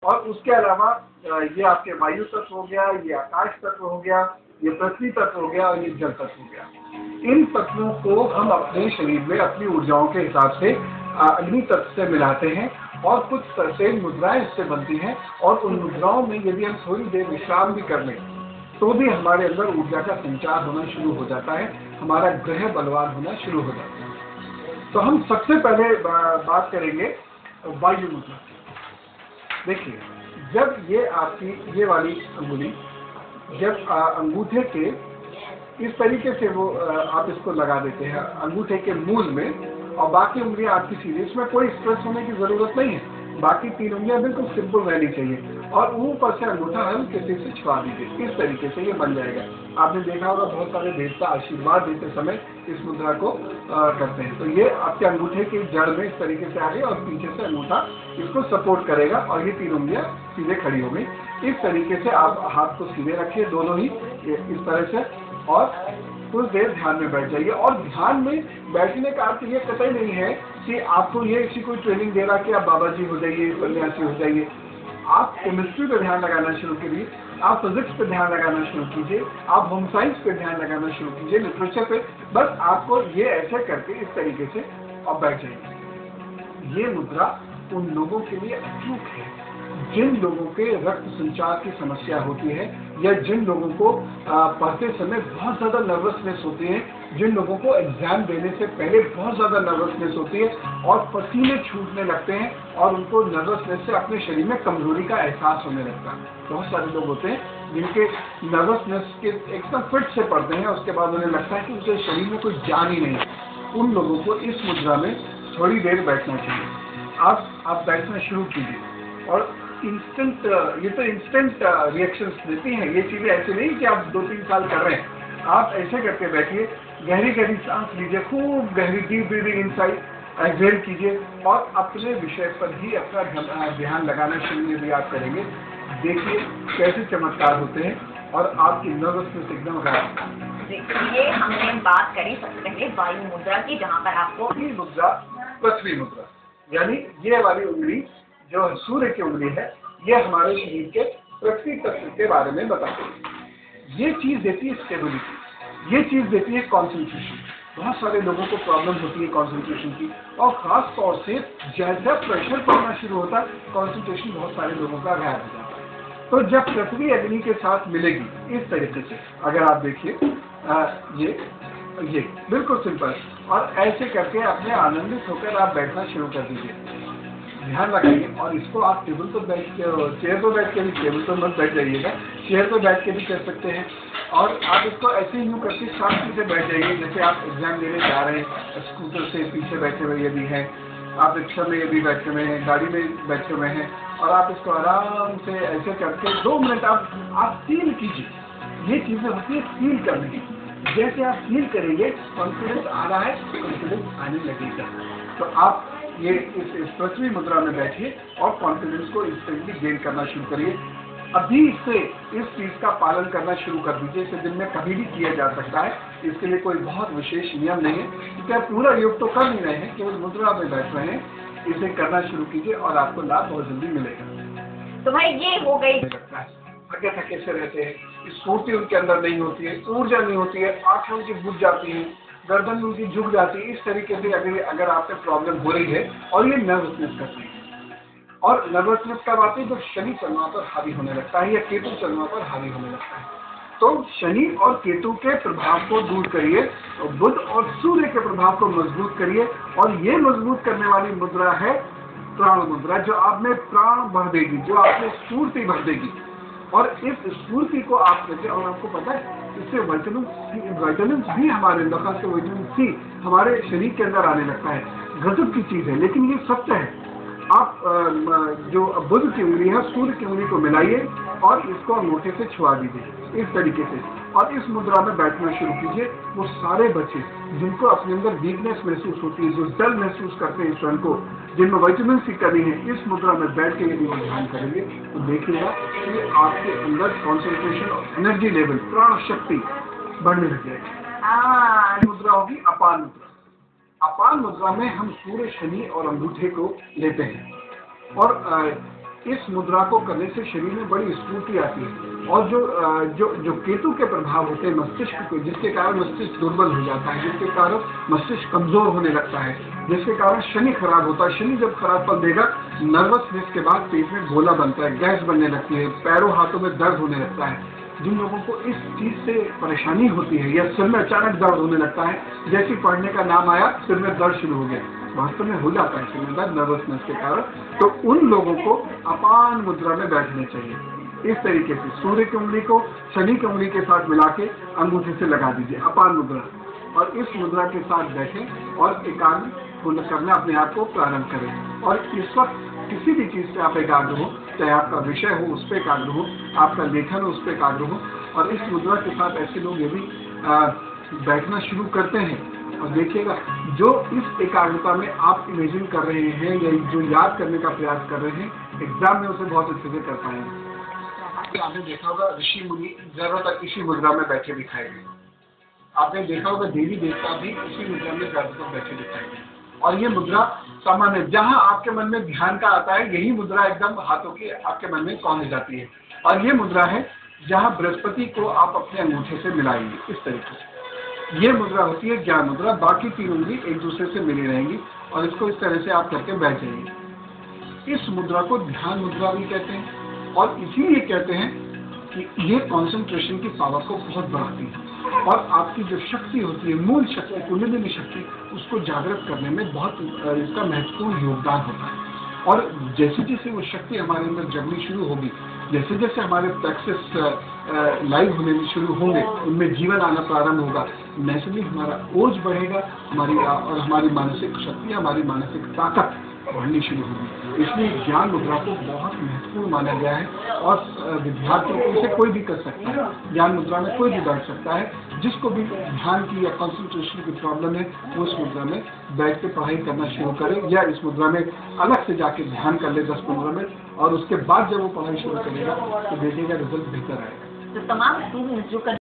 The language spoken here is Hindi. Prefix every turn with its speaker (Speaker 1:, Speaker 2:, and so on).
Speaker 1: और उसके अलावा ये आपके वायु तत्व हो गया, ये आकाश तत्व हो गया, ये पृथ्वी तत्व हो गया और ये जल तत्व हो गया। इन तत्वों को हम अपने शरीर में अपनी ऊर्जाओं के हिसाब से अग्नि तत्व से मिलाते हैं और कुछ सर्टेन मुद्राएं इससे बनती हैं, और उन मुद्राओं में यदि हम थोड़ी देर विश्राम भी कर लें तो भी हमारे अंदर ऊर्जा का संचार होना शुरू हो जाता है, हमारा ग्रह बलवान होना शुरू हो जाता है। तो हम सबसे पहले बात करेंगे वायु मुद्रा। देखिए, जब ये आपकी ये वाली अंगुली जब अंगूठे के इस तरीके से वो आप इसको लगा देते हैं अंगूठे के मूल में, और बाकी उंगलियां आपकी सीधी, इसमें कोई स्ट्रेस होने की जरूरत नहीं है, बाकी 3 उंगलियां बिल्कुल सिंपल रहनी चाहिए, और ऊपर से अंगूठा हल्के से छुपा दीजिए। इस तरीके से ये बन जाएगा। आपने देखा होगा बहुत सारे देवता आशीर्वाद देते समय इस मुद्रा को करते हैं। तो ये आपके अंगूठे की जड़ में इस तरीके से आ गई और पीछे से अंगूठा इसको सपोर्ट करेगा और ये 3 उंगलियां सीधे खड़ी हो गई। इस तरीके से आप हाथ को सीधे रखिए, दोनों ही इस तरह से, और कुछ देर ध्यान में बैठ जाइए। और ध्यान में बैठने का अर्थ ये कतई नहीं है कि आपको ये किसी कोई ट्रेनिंग दे रहा कि आप बाबा जी हो जाइए, सन्यासी हो जाइए। आप केमिस्ट्री पे ध्यान लगाना शुरू कीजिए, आप फिजिक्स पे ध्यान लगाना शुरू कीजिए, आप होम साइंस पे ध्यान लगाना शुरू कीजिए, लिटरेचर पे। बस आपको ये ऐसे करके इस तरीके से आप बैठ जाइए। ये मुद्रा उन लोगों के लिए अचूक है जिन लोगों के रक्त संचार की समस्या होती है, या जिन लोगों को पढ़ते समय बहुत ज़्यादा नर्वसनेस होती है, जिन लोगों को एग्जाम देने से पहले बहुत ज़्यादा नर्वसनेस होती है और पसीने छूटने लगते हैं और उनको नर्वसनेस से अपने शरीर में कमजोरी का एहसास होने लगता है। बहुत सारे लोग होते हैं जिनके नर्वसनेस के एकदम फिट से पड़ते हैं, उसके बाद उन्हें लगता है कि उनके शरीर में कोई जान ही नहीं है। उन लोगों को इस मुद्रा में थोड़ी देर बैठना चाहिए। आप बैठना शुरू कीजिए, और इंस्टेंट ये तो इंस्टेंट रिएक्शंस देती हैं ये चीज़ें। ऐसे नहीं कि आप 2-3 साल कर रहे हैं, आप ऐसे करके बैठिए, गहरी गहरी सांस लीजिए, खूब गहरी डीप ब्रीदिंग इनसाइड, एक्सहेल कीजिए, और अपने विषय पर ही अपना ध्यान लगाना शुरू यदि आप करेंगे, देखिए कैसे चमत्कार होते हैं और आपकी नर्वसनेस एकदम गायब।
Speaker 2: ये हमने बात करी सबसे पहले वायु मुद्रा की, जहाँ पर आपको
Speaker 1: मुद्रा पृथ्वी मुद्रा, यानी ये वाली उंगली जो सूर्य की उंगली है, ये हमारे शरीर के पृथ्वी तत्व के बारे में बताती है। ये चीज देती है स्टेबिलिटी, ये चीज देती है कॉन्सेंट्रेशन। बहुत सारे लोगों को प्रॉब्लम होती है कॉन्सेंट्रेशन की, और खास तौर से जैसा प्रेशर पड़ना शुरू होता है कॉन्सेंट्रेशन बहुत सारे लोगों का गायब हो जाता है। तो जब पृथ्वी अग्नि के साथ मिलेगी इस तरीके से, अगर आप देखिए ये बिल्कुल सिंपल, और ऐसे करके अपने आनंदित होकर आप बैठना शुरू कर दीजिए। ध्यान रखिए, और इसको आप टेबल पर बैठ के, चेयर पर बैठ के भी, टेबल पर मत बैठ जाइएगा, चेयर पर बैठ के भी कर सकते हैं। और आप इसको ऐसे ही यूँ करके शांति से बैठ जाइए, जैसे आप एग्जाम देने जा रहे हैं, स्कूटर से पीछे बैठे हुए यदि हैं, आप रिक्शा में यदि बैठे हुए हैं, गाड़ी में बैठे हुए हैं, और आप इसको आराम से ऐसे करके 2 मिनट आप फील कीजिए। ये चीज़ें होती है फील करने की। जैसे आप फील करेंगे कॉन्फिडेंस आ रहा है, कॉन्फिडेंस आने लगेगा। तो आप ये इस पृथ्वी मुद्रा में बैठिए और कॉन्फिडेंस को इंस्टेंटली गेन करना शुरू करिए। अभी से इस चीज का पालन करना शुरू कर दीजिए। इसे दिन में कभी भी किया जा सकता है, इसके लिए कोई बहुत विशेष नियम नहीं है, क्योंकि आप पूरा योग तो कर नहीं रहे हैं, केवल मुद्रा में बैठ रहे हैं। इसे करना शुरू कीजिए और आपको लाभ बहुत जल्दी मिलेगा।
Speaker 2: तो भाई ये हो गई,
Speaker 1: थके थके से रहते हैं, स्फूर्ति उनके अंदर नहीं होती है, ऊर्जा नहीं होती है, आंखें उनकी बुझ जाती हैं, गर्दन उनकी झुक जाती है। इस तरीके से अगर आपको प्रॉब्लम हो रही है और ये नर्वसनेस करती है, और नर्वसनेस कब आती है जब शनि चंद्रमा पर हावी होने लगता है या केतु चंद्रमा पर हावी होने लगता है। तो शनि और केतु के प्रभाव को दूर करिए, तो बुध और सूर्य के प्रभाव को मजबूत करिए, और ये मजबूत करने वाली मुद्रा है प्राण मुद्रा, जो आप में प्राण भर देगी, जो आप में स्फूर्ति भर देगी। और इस स्फूर्ति को आप करके, और आपको पता है इससे विटामिन भी हमारे अंदर, खासकर विटामिन सी हमारे शरीर के अंदर आने लगता है। गजब की चीज है, लेकिन ये सत्य है। आप जो बुध की उंगली है सूर्य की उंगली को मिलाइए और इसको अंगूठे से छुआ दीजिए इस तरीके से, और इस मुद्रा में बैठना शुरू कीजिए। वो सारे बच्चे जिनको अपने अंदर वीकनेस महसूस होती है, जो डल महसूस करते हैं स्वयं को, जिनमें विटामिन सी कमी है, इस मुद्रा में बैठ के यदि वो ध्यान करेंगे तो देखिएगा कि आपके अंदर कॉन्सेंट्रेशन और एनर्जी लेवल, प्राण शक्ति बढ़ने लग जाएगी। मुद्रा होगी अपान मुद्रा। अपान मुद्रा में हम सूर्य, शनि और अंगूठे को लेते हैं, और इस मुद्रा को करने से शरीर में बड़ी स्फूर्ति आती है। और जो केतु के प्रभाव होते हैं मस्तिष्क को, जिसके कारण मस्तिष्क दुर्बल हो जाता है, जिसके कारण मस्तिष्क कमजोर होने लगता है, जिसके कारण शनि खराब होता है। शनि जब खराब फल देगा, नर्वसनेस के बाद पेट में गोला बनता है, गैस बनने लगती है, पैरों हाथों में दर्द होने लगता है। जिन लोगों को इस चीज से परेशानी होती है या सिर में अचानक दर्द होने लगता है, जैसे पढ़ने का नाम आया सिर में दर्द शुरू हो गया, वास्तव में हो जाता है सिर में दर्द नर्वसनेस के कारण, तो उन लोगों को अपान मुद्रा में बैठना चाहिए। इस तरीके से सूर्य की उंगली को शनि की उंगली के साथ मिला के अंगूठे से लगा दीजिए, अपान मुद्रा, और इस मुद्रा के साथ बैठें और एकाग्र करना अपने आप को प्रारंभ करें। और इस वक्त किसी भी चीज से आप एकाग्र हो, चाहे आपका विषय हो उस पर एकाग्र हो, आपका लेखन हो उस पर एकाग्र हो, और इस मुद्रा के साथ ऐसे लोग यदि बैठना शुरू करते हैं, और देखिएगा जो इस एकाग्रता में आप इमेजिन कर रहे हैं या जो याद करने का प्रयास कर रहे हैं, एग्जाम में उसे बहुत अच्छे से कर पाएंगे। आपने देखा होगा ऋषि मुनि ज्यादातर इसी मुद्रा में बैठे दिखाई गए। आपने देखा होगा देवी देवता भी इसी मुद्रा में ज्यादातर बैठे दिखाई गए। और ये मुद्रा सामान्य, जहां आपके मन में ध्यान का आता है, यही मुद्रा एकदम हाथों की आपके मन में पहुंच जाती है। और ये मुद्रा है जहां बृहस्पति को आप अपने अंगूठे से मिलाएंगे, इस तरीके से। ये मुद्रा होती है ज्ञान मुद्रा, बाकी तीन उंगली एक दूसरे से मिली रहेंगी, और इसको इस तरह से आप करके बैठ जाइए। इस मुद्रा को ध्यान मुद्रा भी कहते हैं, और इसीलिए कहते हैं कि ये कंसंट्रेशन की पावर को बहुत बढ़ाती है, और आपकी जो शक्ति होती है, मूल शक्ति, कुंडलिनी शक्ति, उसको जागृत करने में बहुत इसका महत्वपूर्ण योगदान होता है। और जैसे जैसे वो शक्ति हमारे अंदर जगनी शुरू होगी, जैसे जैसे हमारे प्रेक्टिस लाइव होने शुरू होंगे, उनमें जीवन आना प्रारंभ होगा, नेचुरली हमारा ओज बढ़ेगा, और हमारी मानसिक शक्ति, हमारी मानसिक ताकत बढ़नी शुरू होगी। इसलिए ज्ञान मुद्रा को बहुत महत्वपूर्ण माना गया है, और विद्यार्थियों को इसे कोई भी कर सकता है। ज्ञान मुद्रा में कोई भी बैठ सकता है, जिसको भी ध्यान की या कंसंट्रेशन की प्रॉब्लम है, वो इस मुद्रा में बैठ के पढ़ाई करना शुरू करे, या इस मुद्रा में अलग से जाके ध्यान कर ले 10-15 मिनट, और उसके बाद जब वो पढ़ाई शुरू करेगा तो देखिएगा रिजल्ट बेहतर आएगा।
Speaker 2: तो तमाम स्टूडेंट्स जो